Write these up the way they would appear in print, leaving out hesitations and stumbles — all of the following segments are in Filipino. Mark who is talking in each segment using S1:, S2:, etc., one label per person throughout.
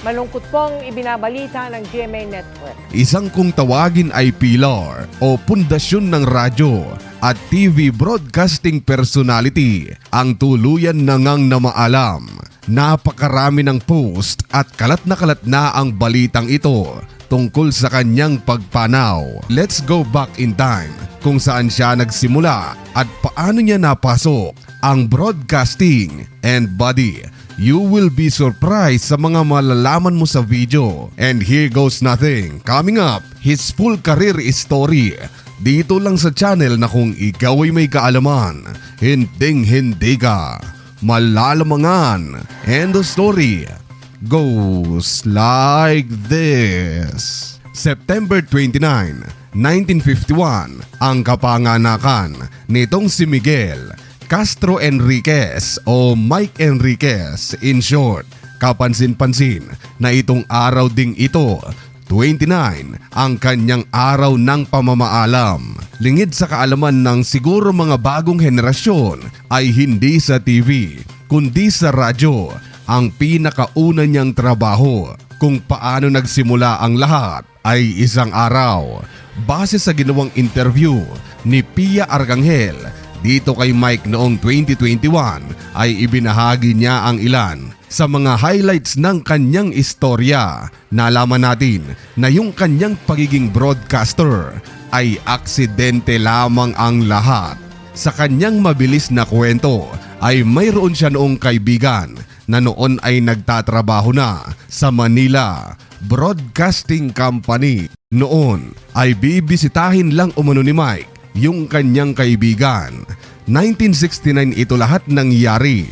S1: Malungkot pong ibinabalita ng GMA Network.
S2: Isang kung tawagin ay pilar o pundasyon ng radyo at TV broadcasting personality ang tuluyan na ngang namaalam. Napakarami ng post at kalat na ang balitang ito tungkol sa kanyang pagpanaw. Let's go back in time kung saan siya nagsimula at paano niya napasok ang broadcasting. And buddy, you will be surprised sa mga malalaman mo sa video. And here goes nothing. Coming up, his full career story. Dito lang sa channel na kung ikaw ay may kaalaman, hinding-hindi ka malalamangan. And the story goes like this. September 29, 1951, ang kapanganakan nitong si Miguel Castro Enriquez o Mike Enriquez in short. Kapansin-pansin na itong araw ding ito, 29, ang kanyang araw ng pamamaalam. Lingid sa kaalaman ng siguro mga bagong henerasyon ay hindi sa TV, kundi sa radyo ang pinakauna niyang trabaho. Kung paano nagsimula ang lahat ay isang araw. Base sa ginawang interview ni Pia Arcangel dito kay Mike noong 2021 ay ibinahagi niya ang ilan sa mga highlights ng kanyang istorya. Nalaman natin na yung kanyang pagiging broadcaster ay aksidente lamang ang lahat. Sa kanyang mabilis na kwento ay mayroon siya noong kaibigan na noon ay nagtatrabaho na sa Manila Broadcasting Company. Noon ay bibisitahin lang umano ni Mike yung kanyang kaibigan. 1969 ito lahat nangyari.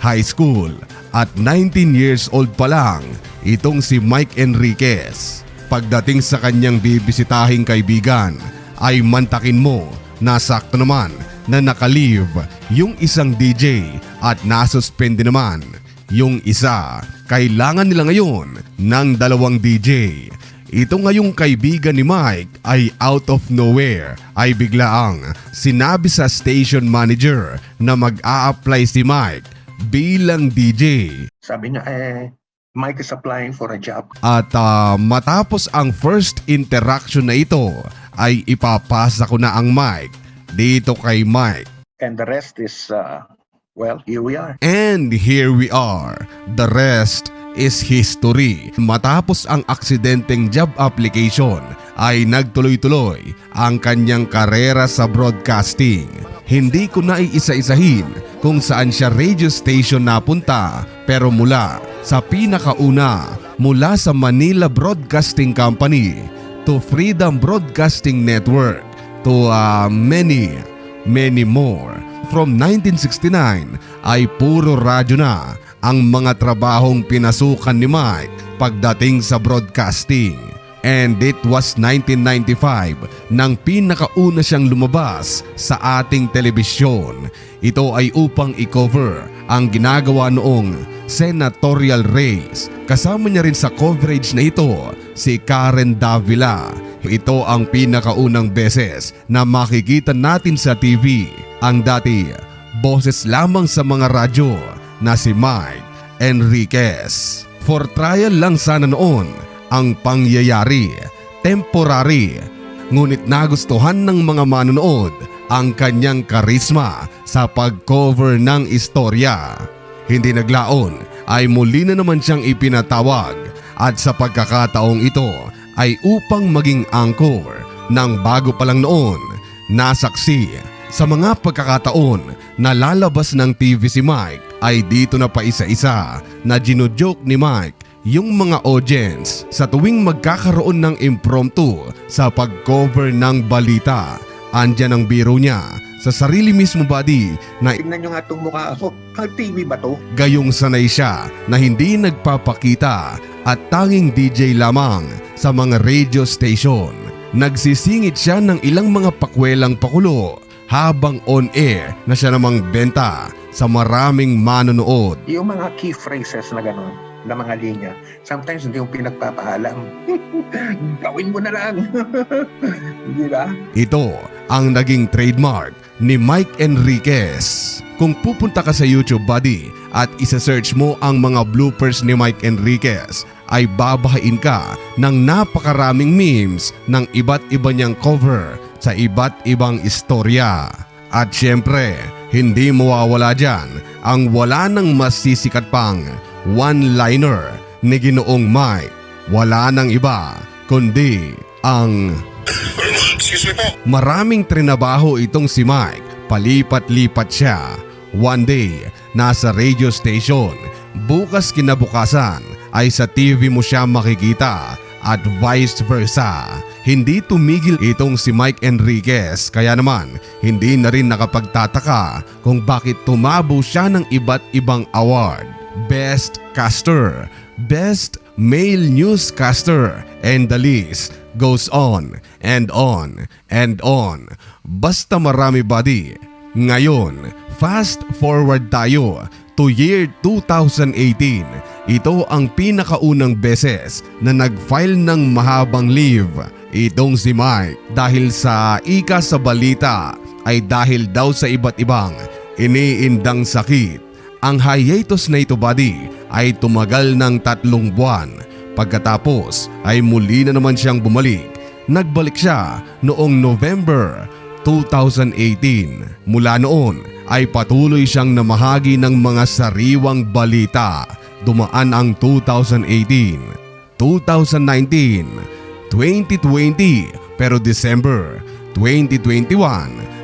S2: High school at 19 years old pa lang itong si Mike Enriquez. Pagdating sa kanyang bibisitahing kaibigan ay mantakin mo na sakto naman na nakalive yung isang DJ at nasuspende naman yung isa. Kailangan nila ngayon ng dalawang DJ. Ito ngayong kaibigan ni Mike ay out of nowhere ay biglaang sinabi sa station manager na mag-a-apply si Mike bilang DJ.
S3: Sabi niya, Mike is applying for a job.
S2: At matapos ang first interaction na ito ay ipapasa ko na ang mic dito kay Mike.
S3: And the rest is, well, here we are.
S2: And here we are. The rest is history. Matapos ang aksidenteng job application ay nagtuloy-tuloy ang kanyang karera sa broadcasting. Hindi ko na iisa-isahin kung saan siya radio station napunta, pero mula sa pinakauna, mula sa Manila Broadcasting Company to Freedom Broadcasting Network to many more. From 1969 ay puro radyo na ang mga trabahong pinasukan ni Mike pagdating sa broadcasting. And it was 1995 nang pinakauna siyang lumabas sa ating telebisyon. Ito ay upang i-cover ang ginagawa noong senatorial race. Kasama niya rin sa coverage na ito si Karen Davila. Ito ang pinakaunang beses na makikita natin sa TV ang dati boses lamang sa mga radyo na si Mike Enriquez. For trial lang sana noon ang pangyayari, temporary, ngunit nagustuhan ng mga manonood ang kanyang karisma sa pag-cover ng istorya. Hindi naglaon ay muli na naman siyang ipinatawag at sa pagkakataong ito ay upang maging anchor ng bago pa lang noon nasaksi. Sa mga pagkakataon na lalabas ng TV si Mike ay dito na pa isa-isa na ginujoke ni Mike yung mga audience sa tuwing magkakaroon ng impromptu sa pag-cover ng balita. Andyan ang biro niya sa sarili mismo buddy na
S3: Tingnan nyo nga itong mukha ko. Ang TV ba to?
S2: gayong sanay siya na hindi nagpapakita at tanging DJ lamang sa mga radio station. Nagsisingit siya ng ilang mga pakwelang pakulo habang on air na siya namang benta sa maraming manonood.
S3: Yung mga key phrases na gano'n, na mga linya, sometimes hindi yung pinagpapaalam. Gawin mo na lang. Di ba?
S2: Ito ang naging trademark ni Mike Enriquez. Kung pupunta ka sa YouTube buddy at isa-search mo ang mga bloopers ni Mike Enriquez, ay babahain ka ng napakaraming memes ng iba't iba niyang cover sa iba't ibang istorya. At syempre, hindi mawawala dyan ang wala nang masisikat pang one-liner ni Ginoong Mike. Wala nang iba kundi ang maraming trinabaho itong si Mike, palipat-lipat siya. One day, nasa radio station, bukas kinabukasan ay sa TV mo siya makikita at vice versa. Hindi tumigil itong si Mike Enriquez, kaya naman hindi na rin nakapagtataka kung bakit tumabo siya ng iba't ibang award. Best Caster, Best Male Newscaster, and the list goes on and on and on. Basta marami, buddy. Ngayon, fast forward tayo to year 2018. Ito ang pinakaunang beses na nag-file ng mahabang leave itong si Mike dahil sa ika sa balita ay dahil daw sa iba't ibang iniindang sakit. Ang hiatus na ito, buddy, ay tumagal ng 3 buwan. Pagkatapos ay muli na naman siyang bumalik. Nagbalik siya noong November 2018. Mula noon ay patuloy siyang namahagi ng mga sariwang balita. Dumaan ang 2018, 2019, 2020, pero December 2021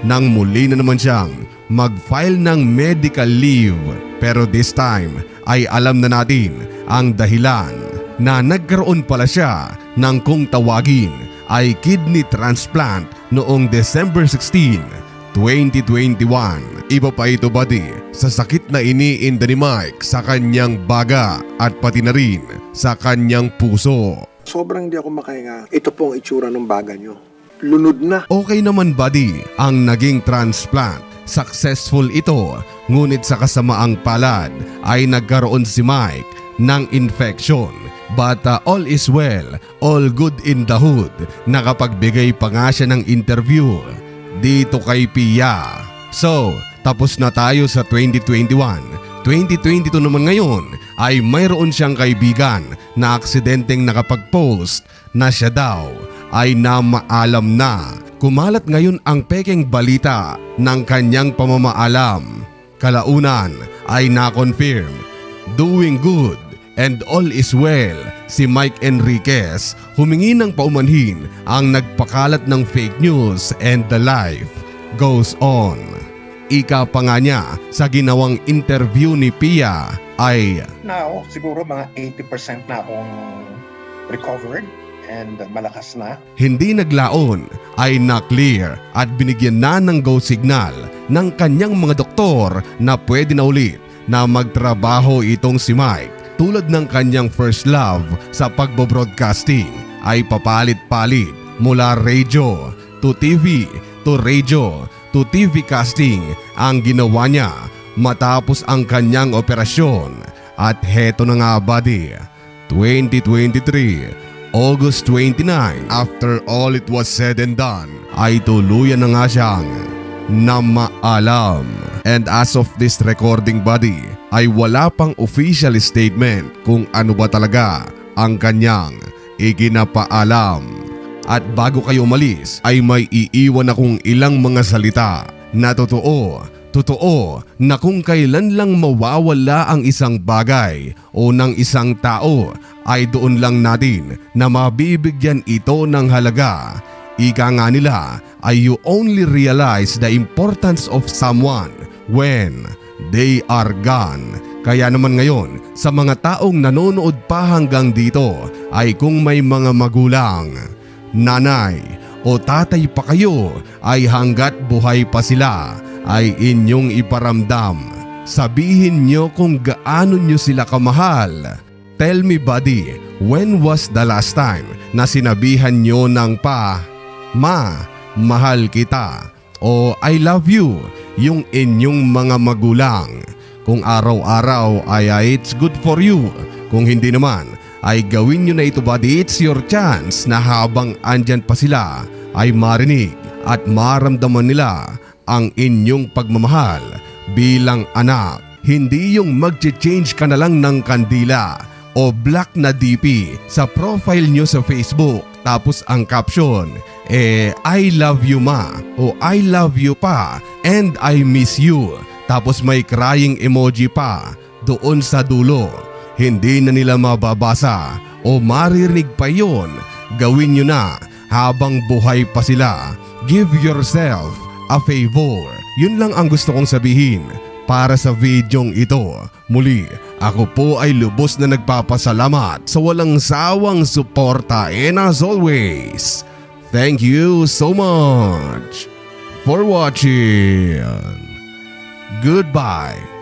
S2: nang muli na naman siyang mag-file ng medical leave. Pero this time ay alam na natin ang dahilan na nagkaroon pala siya ng kung tawagin ay kidney transplant noong December 16, 2021. Iba pa ito, buddy, sa sakit na iniinda ni Mike sa kanyang baga at pati na rin sa kanyang puso.
S4: Sobrang hindi ako makahinga. Ito po ang itsura ng baga nyo. Lunod na.
S2: Okay naman, buddy, ang naging transplant. Successful ito, ngunit sa kasamaang palad ay nagkaroon si Mike ng infection. But all is well, all good in the hood. Nakapagbigay pa nga siya ng interview dito kay Pia. So, tapos na tayo sa 2021. 2022 naman ngayon ay mayroon siyang kaibigan na aksidenteng nakapag-post na siya daw ay namaalam na. Kumalat ngayon ang pekeng balita ng kanyang pamamaalam. Kalaunan ay na-confirm, doing good and all is well. Si Mike Enriquez humingi ng paumanhin ang nagpakalat ng fake news and the life goes on. Ika pa nga niya sa ginawang interview ni Pia ay
S3: Now, siguro mga 80% na akong recovered and malakas na.
S2: hindi naglaon ay na-clear at binigyan na ng go signal ng kanyang mga doktor na pwede na ulit na magtrabaho itong si Mike. Tulad ng kanyang first love sa pagbo-broadcasting ay papalit-palit mula radio to TV to radio to TV casting ang ginawa niya matapos ang kanyang operasyon. At heto na nga, buddy, 2023 August 29, after all it was said and done, ay tuluyan na nga siyang namaalam. And as of this recording, buddy, ay wala pang official statement kung ano ba talaga ang kanyang iginapaalam. At bago kayo umalis ay may iiwan akong ilang mga salita na totoo na kung kailan lang mawawala ang isang bagay o ng isang tao ay doon lang natin na mabibigyan ito ng halaga. Ika nga nila ay you only realize the importance of someone when they are gone. Kaya naman ngayon sa mga taong nanonood pa hanggang dito ay kung may mga magulang, nanay o tatay pa kayo ay hanggat buhay pa sila ay inyong iparamdam. Sabihin nyo kung gaano nyo sila kamahal. Tell me, buddy, when was the last time na sinabihan nyo ng ma, mahal kita o I love you yung inyong mga magulang? Kung araw-araw ay it's good for you. Kung hindi naman ay gawin nyo na ito, buddy. It's your chance na habang andyan pa sila ay marinig at maramdaman nila ang inyong pagmamahal bilang anak. Hindi yung mag-change ka na lang ng kandila o black na DP sa profile nyo sa Facebook. Tapos ang caption, I love you ma o I love you pa and I miss you. Tapos may crying emoji pa doon sa dulo. Hindi na nila mababasa o maririnig pa yon. Gawin nyo na habang buhay pa sila. Give yourself a favor. Yun lang ang gusto kong sabihin para sa videong ito. Muli, ako po ay lubos na nagpapasalamat sa walang sawang suporta, and as always, thank you so much for watching. Goodbye.